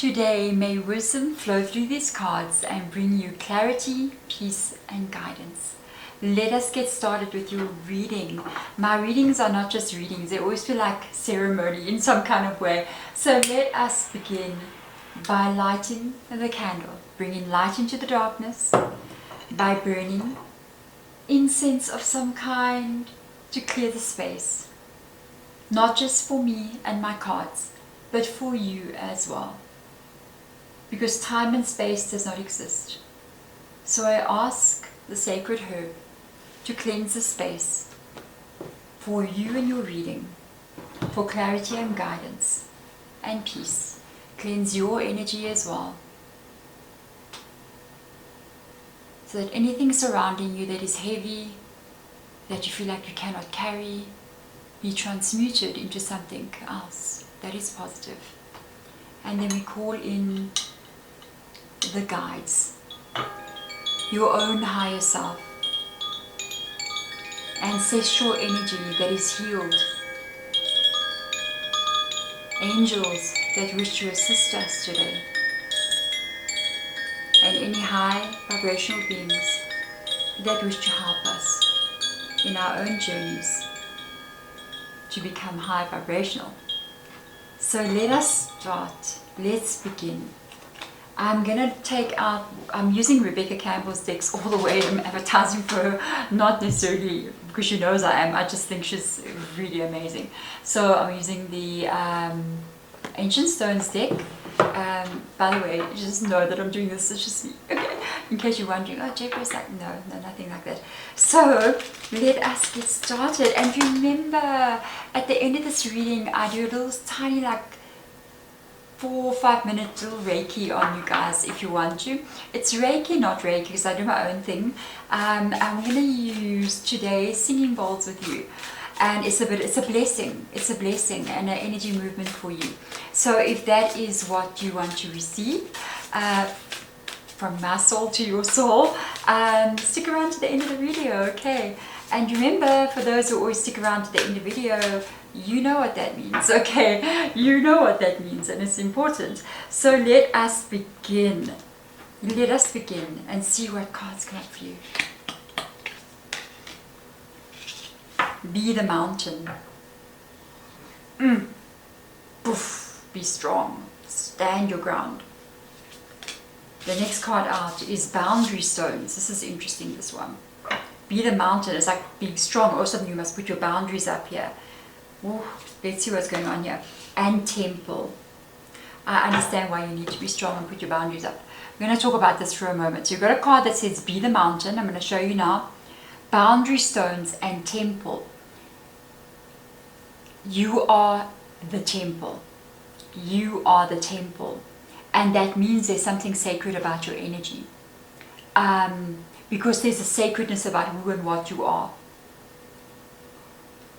Today, may wisdom flow through these cards and bring you clarity, peace, and guidance. Let us get started with your reading. My readings are not just readings, they always feel like ceremony in some kind of way. So let us begin by lighting the candle, bringing light into the darkness, by burning incense of some kind to clear the space. Not just for me and my cards, but for you as well. Because time and space does not exist. So I ask the sacred herb to cleanse the space for you and your reading, for clarity and guidance and peace. Cleanse your energy as well, so that anything surrounding you that is heavy, that you feel like you cannot carry, be transmuted into something else that is positive. And then we call in the guides, your own higher self, ancestral energy that is healed, angels that wish to assist us today, and any high vibrational beings that wish to help us in our own journeys to become high vibrational. So let us start. Let's begin. I'm gonna take out, I'm using Rebecca Campbell's decks all the way. I'm advertising for her, not necessarily because she knows I am. I just think she's really amazing. So I'm using the Ancient Stones deck. By the way, just know that I'm doing this, it's just me. Okay, in case you're wondering, oh, Jeffrey's like, no, nothing like that. So let us get started. And remember, at the end of this reading, I do a little tiny, like 4 or 5 minute little Reiki on you guys if you want to. It's Reiki, not Reiki, because I do my own thing. I'm going to use today singing bowls with you. And it's a blessing. It's a blessing and an energy movement for you. So if that is what you want to receive, from my soul to your soul, stick around to the end of the video, okay? And remember, for those who always stick around to the end of the video, you know what that means, okay? You know what that means, and it's important. So let us begin. Let us begin and see what cards come up for you. Be the mountain. Poof. Be strong. Stand your ground. The next card out is boundary stones. This is interesting, this one. Be the mountain. It's like being strong. Also, you must put your boundaries up here. Ooh, let's see what's going on here. And temple. I understand why you need to be strong and put your boundaries up. We're going to talk about this for a moment. So you've got a card that says be the mountain. I'm going to show you now. Boundary stones and temple. You are the temple. You are the temple. And that means there's something sacred about your energy. Because there's a sacredness about who and what you are.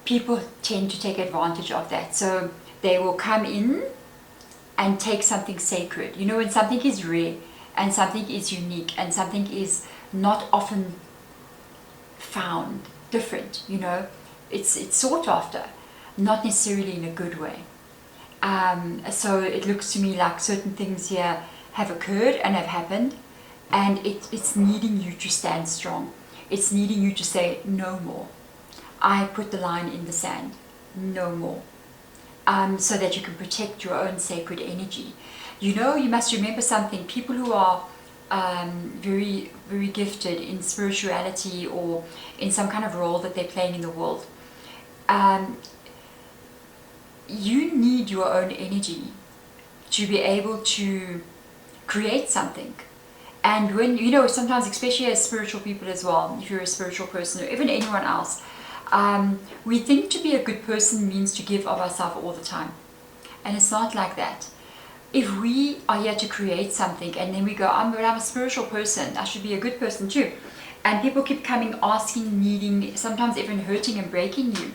People tend to take advantage of that. So they will come in and take something sacred. You know, when something is rare and something is unique and something is not often found, different, you know, it's sought after, not necessarily in a good way. So it looks to me like certain things here have occurred and have happened, and it's needing you to stand strong. It's needing you to say no more. I put the line in the sand, no more. So that you can protect your own sacred energy. You know, you must remember something. People who are very, very gifted in spirituality or in some kind of role that they're playing in the world, you need your own energy to be able to create something. And when, you know, sometimes, especially as spiritual people as well, if you're a spiritual person or even anyone else, we think to be a good person means to give of ourselves all the time. And it's not like that. If we are here to create something and then we go, I'm a spiritual person, I should be a good person too. And people keep coming, asking, needing, sometimes even hurting and breaking you.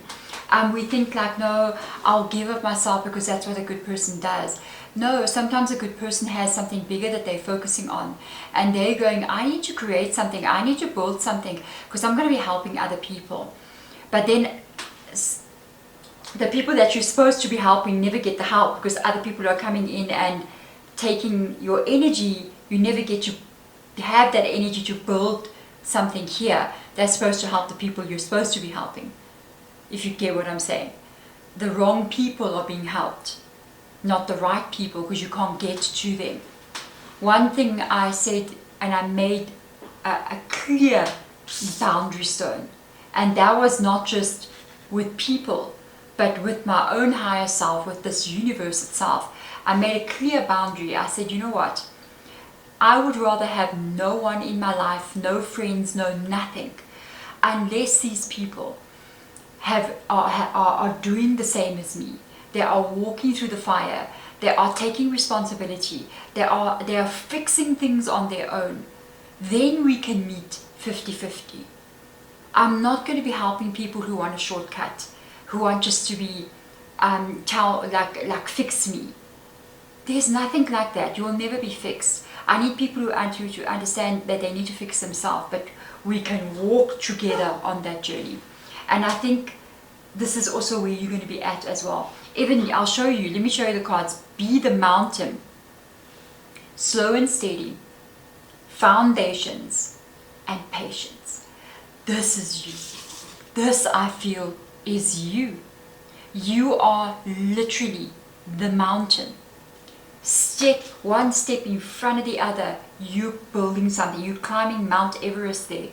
We think like, no, I'll give of myself because that's what a good person does. No, sometimes a good person has something bigger that they're focusing on. And they're going, I need to create something, I need to build something because I'm going to be helping other people. But then the people that you're supposed to be helping never get the help because other people are coming in and taking your energy, you never get to have that energy to build something here that's supposed to help the people you're supposed to be helping, if you get what I'm saying. The wrong people are being helped, not the right people, because you can't get to them. One thing I said, and I made a clear boundary stone, and that was not just with people, but with my own higher self, with this universe itself. I made a clear boundary. I said, you know what? I would rather have no one in my life, no friends, no nothing, unless these people are doing the same as me. They are walking through the fire. They are taking responsibility. They are fixing things on their own. Then we can meet 50-50. I'm not going to be helping people who want a shortcut, who want just to be fix me. There's nothing like that. You will never be fixed. I need people who want you to understand that they need to fix themselves, but we can walk together on that journey. And I think this is also where you're going to be at as well. Even, I'll show you, let me show you the cards. Be the mountain. Slow and steady. Foundations and patience. This is you. This, I feel, is you. You are literally the mountain. One step in front of the other, you're building something. You're climbing Mount Everest there.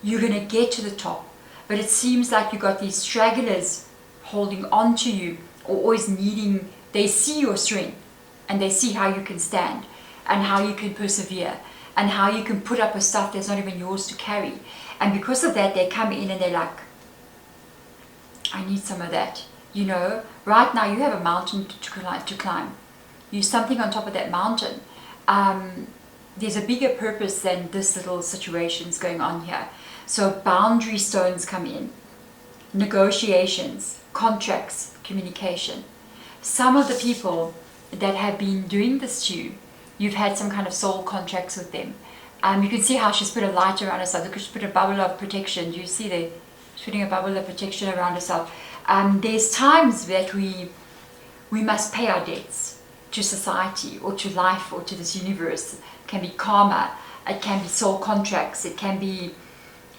You're going to get to the top. But it seems like you got these stragglers holding on to you, or always needing, they see your strength and they see how you can stand and how you can persevere and how you can put up with stuff that's not even yours to carry. And because of that, they come in and they're like, I need some of that. You know, right now you have a mountain to climb. You're something on top of that mountain. There's a bigger purpose than this little situations going on here. So boundary stones come in. Negotiations, contracts, communication. Some of the people that have been doing this to you, you've had some kind of soul contracts with them. You can see how she's put a light around herself. Look, she's put a bubble of protection. Do you see there? She's putting a bubble of protection around herself. There's times that we must pay our debts to society or to life or to this universe. It can be karma, it can be soul contracts, it can be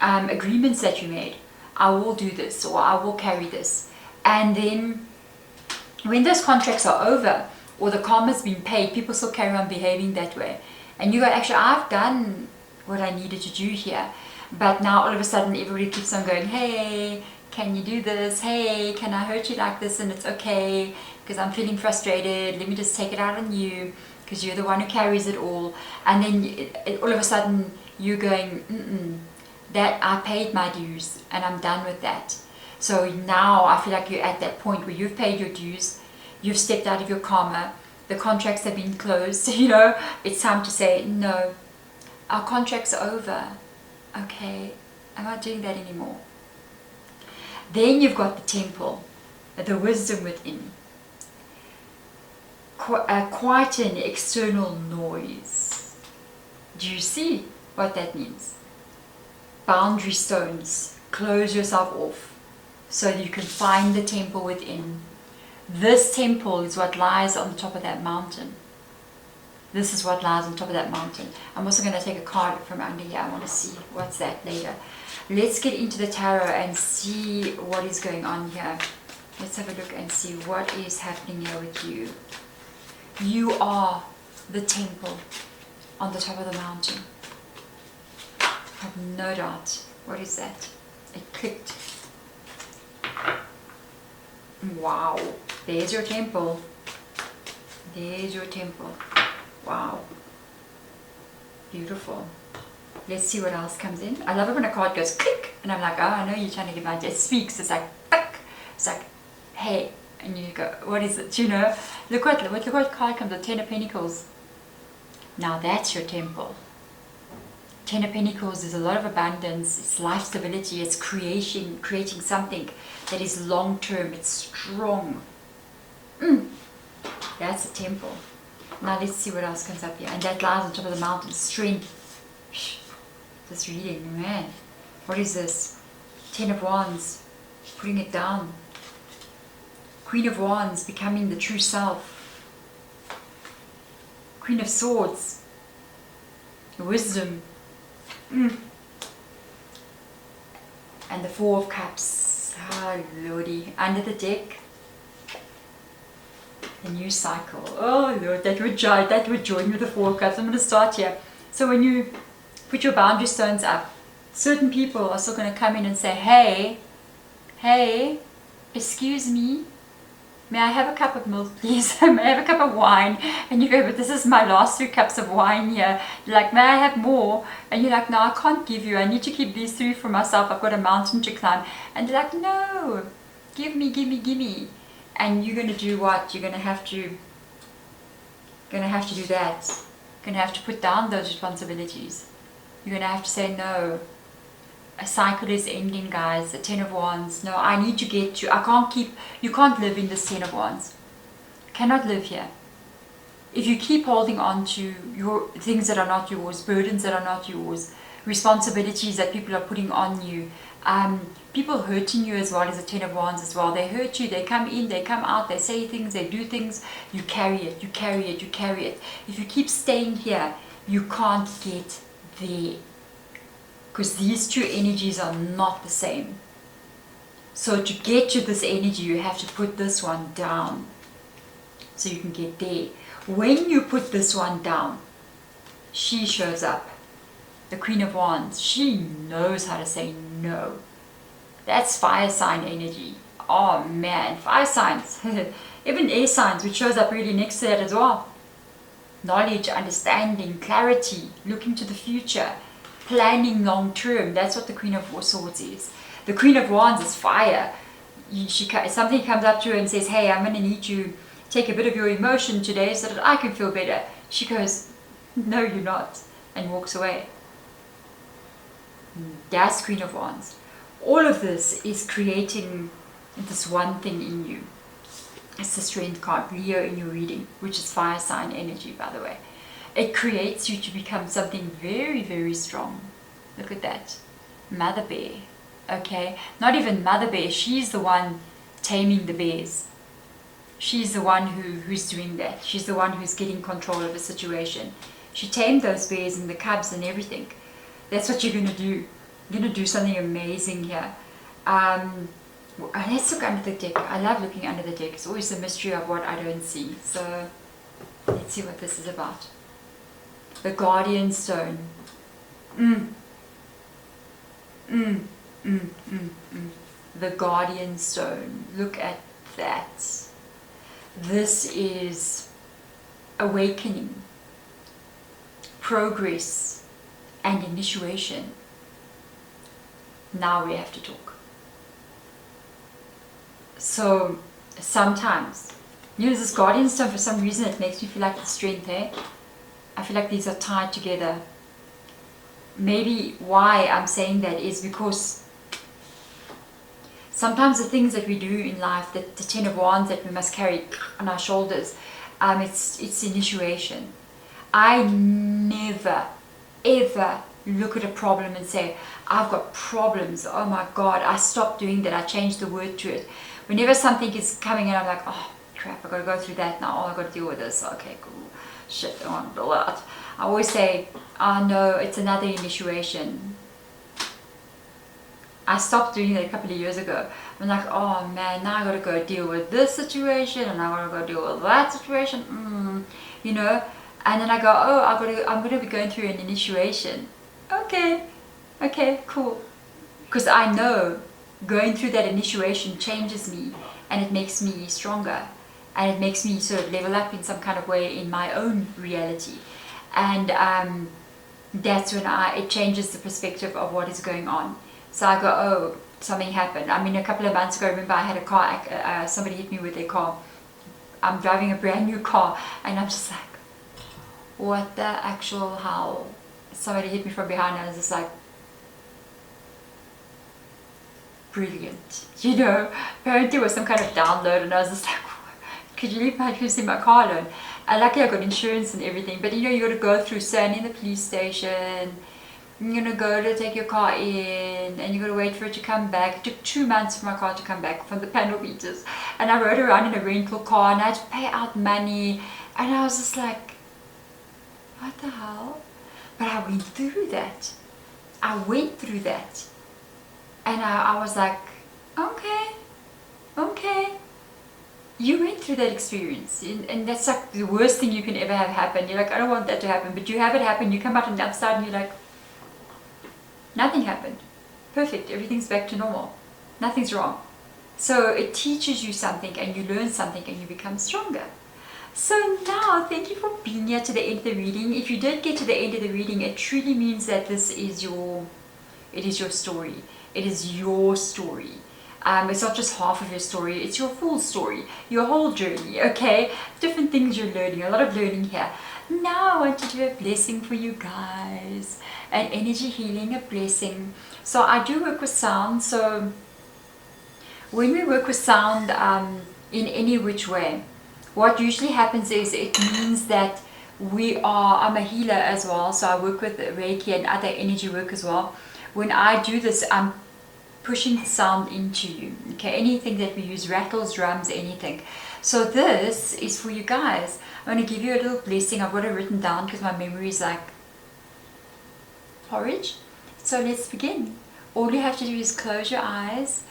agreements that you made. I will do this, or I will carry this. And then when those contracts are over, or the karma's been paid, people still carry on behaving that way. And you go, actually, I've done what I needed to do here. But now all of a sudden everybody keeps on going, hey, can you do this? Hey, can I hurt you like this? And it's okay, because I'm feeling frustrated. Let me just take it out on you, because you're the one who carries it all. And then all of a sudden you're going, that I paid my dues and I'm done with that. So now I feel like you're at that point where you've paid your dues, you've stepped out of your karma, the contracts have been closed, you know, it's time to say, no, our contract's over. Okay, I'm not doing that anymore. Then you've got the temple, the wisdom within. Quieten external noise. Do you see what that means? Boundary stones. Close yourself off so that you can find the temple within. This temple is what lies on the top of that mountain. This is what lies on top of that mountain. I'm also going to take a card from under here. I want to see what's that later. Let's get into the tarot and see what is going on here. Let's have a look and see what is happening here with you. You are the temple on the top of the mountain. I have no doubt. What is that? It clicked. Wow. There's your temple. There's your temple. Wow. Beautiful. Let's see what else comes in. I love it when a card goes click and I'm like, oh, I know you're trying to get my, it speaks. It's like, click. It's like, hey. And you go, what is it? You know, look what card comes, the Ten of Pentacles. Now that's your temple. Ten of Pentacles is a lot of abundance, it's life stability, it's creating something that is long term, it's strong. That's a temple. Now let's see what else comes up here. And that lies on top of the mountain. Strength. This reading, man. What is this? Ten of Wands. Putting it down. Queen of Wands, becoming the true self. Queen of Swords, wisdom, and the Four of Cups. Oh lordy, under the deck, the new cycle. Oh Lord, that would join with the Four of Cups. I'm going to start here. So when you put your boundary stones up, certain people are still going to come in and say, hey, excuse me, may I have a cup of milk please? May I have a cup of wine? And you go, but this is my last 3 cups of wine here. You're like, may I have more? And you're like, no, I can't give you. I need to keep these 3 for myself. I've got a mountain to climb. And they're like, no, give me. And you're going to do what? You're going to have to do that. You're going to have to put down those responsibilities. You're going to have to say no. A cycle is ending, guys. The 10 of Wands. No, I need to get to. You can't live in this 10 of Wands. You cannot live here. If you keep holding on to your things that are not yours, burdens that are not yours, responsibilities that people are putting on you, people hurting you as well as the 10 of Wands as well. They hurt you, they come in, they come out, they say things, they do things, you carry it. If you keep staying here, you can't get there. Because these 2 energies are not the same. So to get to this energy, you have to put this one down so you can get there. When you put this one down, she shows up. The Queen of Wands. She knows how to say no. That's fire sign energy. Oh man, fire signs. Even air signs, which shows up really next to that as well. Knowledge, understanding, clarity, looking to the future. Planning long term. That's what the Queen of Swords is. The Queen of Wands is fire. Something comes up to her and says, hey, I'm going to need you to take a bit of your emotion today so that I can feel better. She goes, no, you're not, and walks away. That's Queen of Wands. All of this is creating this one thing in you. It's the Strength card, Leo in your reading, which is fire sign energy, by the way. It creates you to become something very, very strong. Look at that. Mother bear. Okay? Not even mother bear. She's the one taming the bears. She's the one who's doing that. She's the one who's getting control of the situation. She tamed those bears and the cubs and everything. That's what you're going to do. You're going to do something amazing here. Let's look under the deck. I love looking under the deck. It's always the mystery of what I don't see. So let's see what this is about. The Guardian Stone. The Guardian Stone. Look at that. This is awakening, progress, and initiation. Now we have to talk. So sometimes, this Guardian Stone, for some reason it makes me feel like the strength there. I feel like these are tied together. Maybe why I'm saying that is because sometimes the things that we do in life, the 10 of Wands that we must carry on our shoulders, it's initiation. I never, ever look at a problem and say, I've got problems, oh my God, I stopped doing that, I changed the word to it. Whenever something is coming in, I'm like, oh crap, I've got to go through that now, I've got to deal with this, okay, cool. Shit, I want to do that. I always say, oh no, it's another initiation. I stopped doing that a couple of years ago. I'm like, oh man, now I got to go deal with this situation, and I got to go deal with that situation, you know. And then I go, oh, I'm going to be going through an initiation. Okay, cool. Because I know going through that initiation changes me, and it makes me stronger. And it makes me sort of level up in some kind of way in my own reality. And that's when it changes the perspective of what is going on. So I go, oh, something happened. I mean, a couple of months ago, I remember I had a car, somebody hit me with their car. I'm driving a brand new car, and I'm just like, what the actual hell? Somebody hit me from behind, and I was just like, brilliant. You know, apparently it was some kind of download, and I was just like, could you leave my keys in my car alone? And luckily I got insurance and everything, but you know, you got to go through standing in the police station, you're going to go to take your car in, and you got to wait for it to come back. It took 2 months for my car to come back from the panel beaters, and I rode around in a rental car, and I had to pay out money, and I was just like, what the hell? But I went through that. I went through that. And I was like, okay. You went through that experience. And that's like the worst thing you can ever have happen. You're like, I don't want that to happen. But you have it happen. You come out on the other side and you're like, nothing happened. Perfect. Everything's back to normal. Nothing's wrong. So it teaches you something and you learn something and you become stronger. So now, thank you for being here to the end of the reading. If you did get to the end of the reading, it truly means that this is your story. It is your story. It's not just half of your story, it's your full story, your whole journey, okay? Different things you're learning, a lot of learning here. Now I want to do a blessing for you guys. An energy healing, a blessing. So I do work with sound, so when we work with sound in any which way, what usually happens is it means that I'm a healer as well, so I work with Reiki and other energy work as well. When I do this, I'm pushing the sound into you, okay? Anything that we use, rattles, drums, anything. So this is for you guys. I'm going to give you a little blessing. I've got it written down because my memory is like porridge. So let's begin. All you have to do is close your eyes.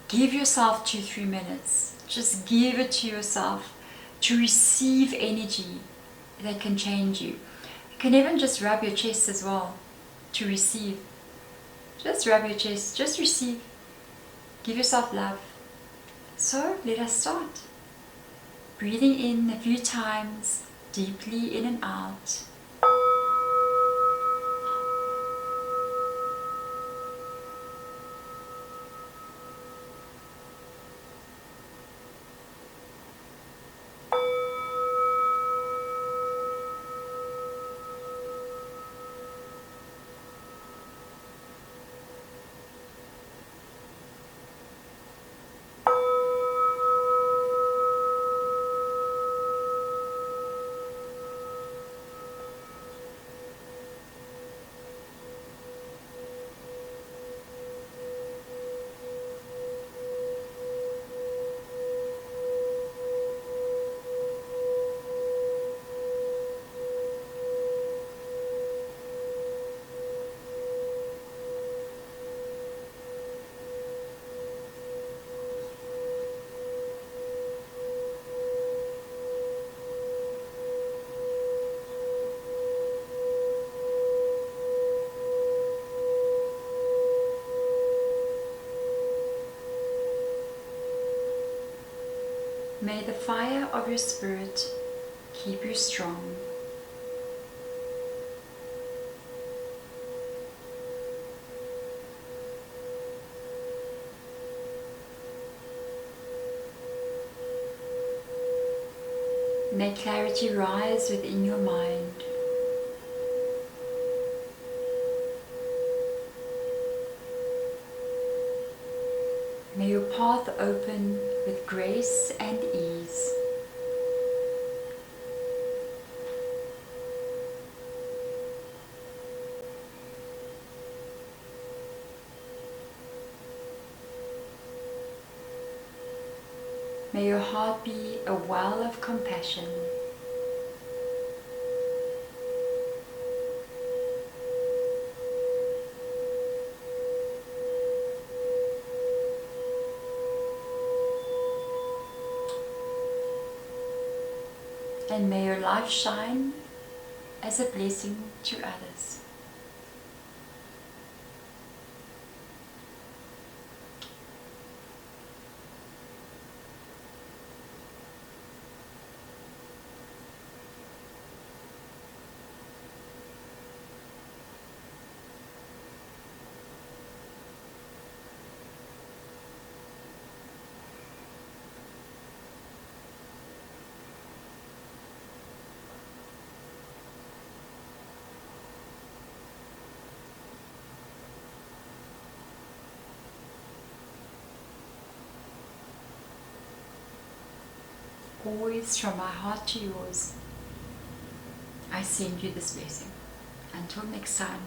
Give yourself 2-3 minutes. Just give it to yourself to receive energy that can change you. You can even just rub your chest as well to receive. Just rub your chest, just receive. Give yourself love. So let us start. Breathing in a few times, deeply in and out. May the fire of your spirit keep you strong. May clarity rise within your mind. May your path open with grace and ease. May your heart be a well of compassion. And may your life shine as a blessing to others. Always from my heart to yours, I send you this blessing. Until next time.